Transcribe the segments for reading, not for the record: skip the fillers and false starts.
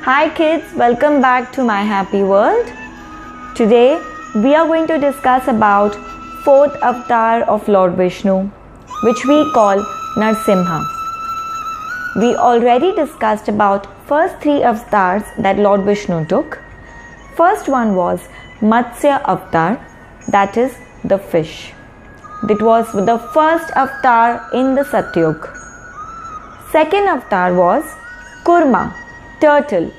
Hi kids, welcome back to my happy world. Today we are going to discuss about fourth avatar of Lord Vishnu, which we call Narsimha. We already discussed about first three avatars that Lord Vishnu took. First one was Matsya avatar, that is the fish. That was the first avatar in the Satyug. Second avatar was Kurma, turtle.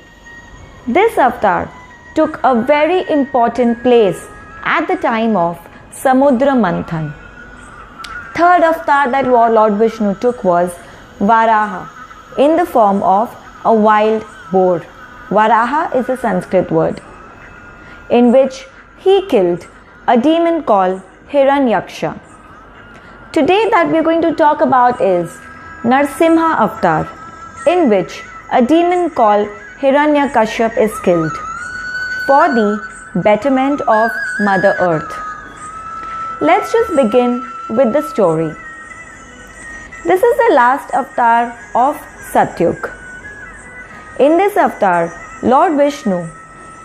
This avatar took a very important place at the time of Samudra Manthan. Third avatar that Lord Vishnu took was Varaha in the form of a wild boar. Varaha is a Sanskrit word in which he killed a demon called Hiranyaksha. Today that we are going to talk about is Narsimha avatar, in which a demon called Hiranyakashyap is killed for the betterment of Mother Earth. Let's just begin with the story. This is the last avatar of Satyug. In this avatar, Lord Vishnu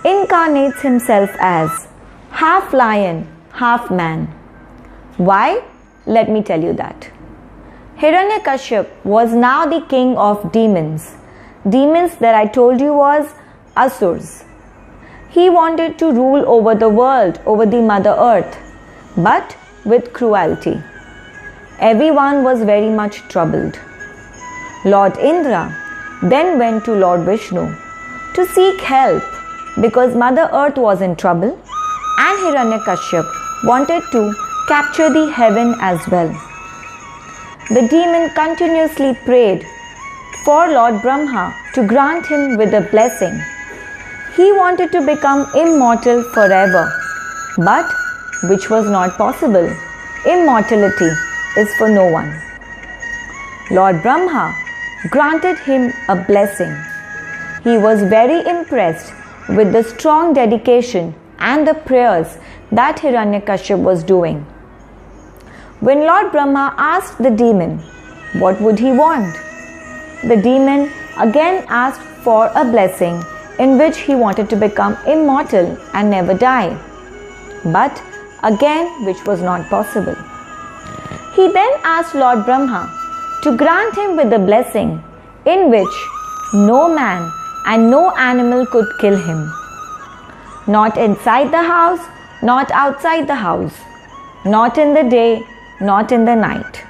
incarnates himself as half lion, half man. Why? Let me tell you that. Hiranyakashyap was now the king of demons. Demons that I told you was Asurs. He wanted to rule over the world, over the Mother Earth, but with cruelty. Everyone was very much troubled. Lord Indra then went to Lord Vishnu to seek help because Mother Earth was in trouble and Hiranyakashyap wanted to capture the heaven as well. The demon continuously prayed for Lord Brahma to grant him with a blessing. He wanted to become immortal forever, but which was not possible. Immortality is for no one. Lord Brahma granted him a blessing. He was very impressed with the strong dedication and the prayers that Hiranyakashyap was doing. When Lord Brahma asked the demon what would he want, the demon again asked for a blessing in which he wanted to become immortal and never die, but again which was not possible. He then asked Lord Brahma to grant him with a blessing in which no man and no animal could kill him. Not inside the house, not outside the house, not in the day, not in the night.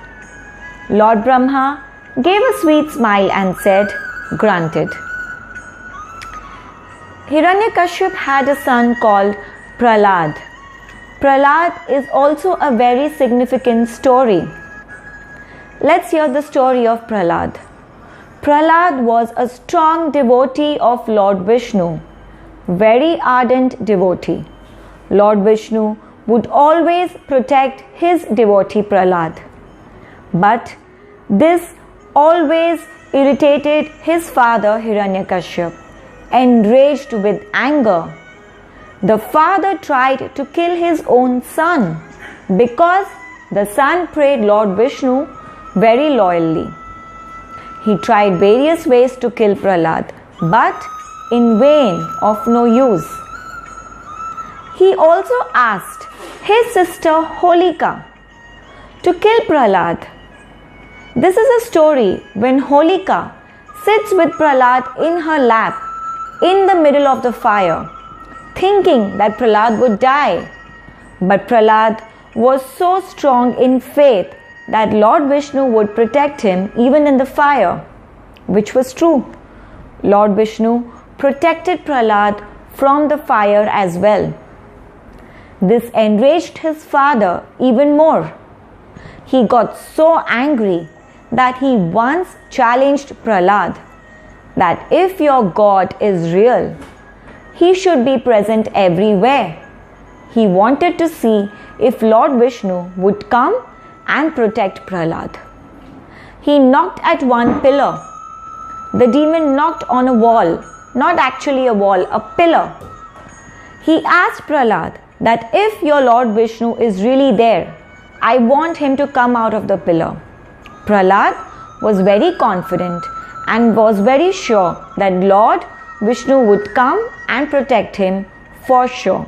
Lord Brahma gave a sweet smile and said, "Granted." Hiranyakashyap had a son called Prahlad. Prahlad is also a very significant story. Let's hear the story of Prahlad. Prahlad was a strong devotee of Lord Vishnu, very ardent devotee. Lord Vishnu would always protect his devotee Prahlad. But this always irritated his father Hiranyakashyap. Enraged with anger, the father tried to kill his own son because the son prayed Lord Vishnu very loyally. He tried various ways to kill Prahlad, but in vain, of no use. He also asked his sister Holika to kill Prahlad. This is a story when Holika sits with Prahlad in her lap in the middle of the fire, thinking that Prahlad would die. But Prahlad was so strong in faith that Lord Vishnu would protect him even in the fire, which was true. Lord Vishnu protected Prahlad from the fire as well. This enraged his father even more. He got so angry that he once challenged Prahlad that if your God is real, he should be present everywhere. He wanted to see if Lord Vishnu would come and protect Prahlad. He knocked at one pillar. The demon knocked on a wall, not actually a wall, a pillar. He asked Prahlad that if your Lord Vishnu is really there, I want him to come out of the pillar. Prahlad was very confident and was very sure that Lord Vishnu would come and protect him for sure.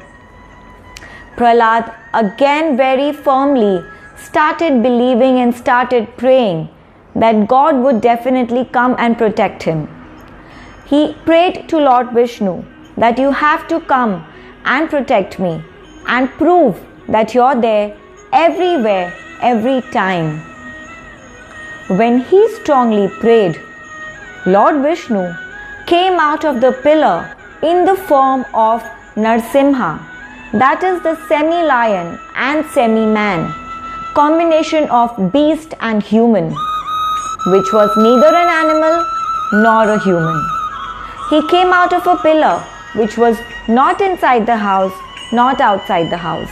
Prahlad again very firmly started believing and started praying that God would definitely come and protect him. He prayed to Lord Vishnu that you have to come and protect me and prove that you're there everywhere, every time. When he strongly prayed, Lord Vishnu came out of the pillar in the form of Narsimha, that is the semi-lion and semi-man, combination of beast and human, which was neither an animal nor a human. He came out of a pillar which was not inside the house, not outside the house.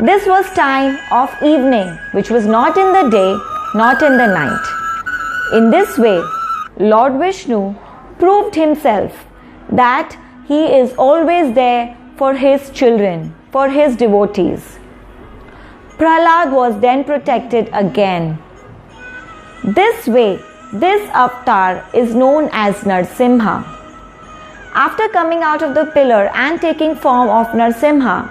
This was time of evening, which was not in the day, not in the night. In this way, Lord Vishnu proved himself that he is always there for his children, for his devotees. Prahlad was then protected again. This way, this avatar is known as Narsimha. After coming out of the pillar and taking form of Narsimha,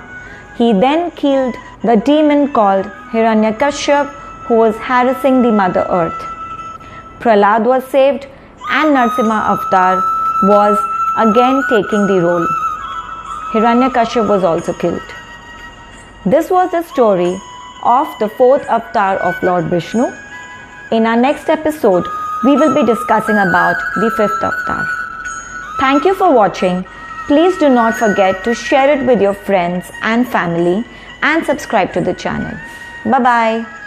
he then killed the demon called Hiranyakashipu, who was harassing the Mother Earth. Prahlad was saved and Narsimha avatar was again taking the role. Hiranyakashipu was also killed. This was the story of the fourth avatar of Lord Vishnu. In our next episode, we will be discussing about the fifth avatar. Thank you for watching. Please do not forget to share it with your friends and family and subscribe to the channel. Bye-bye.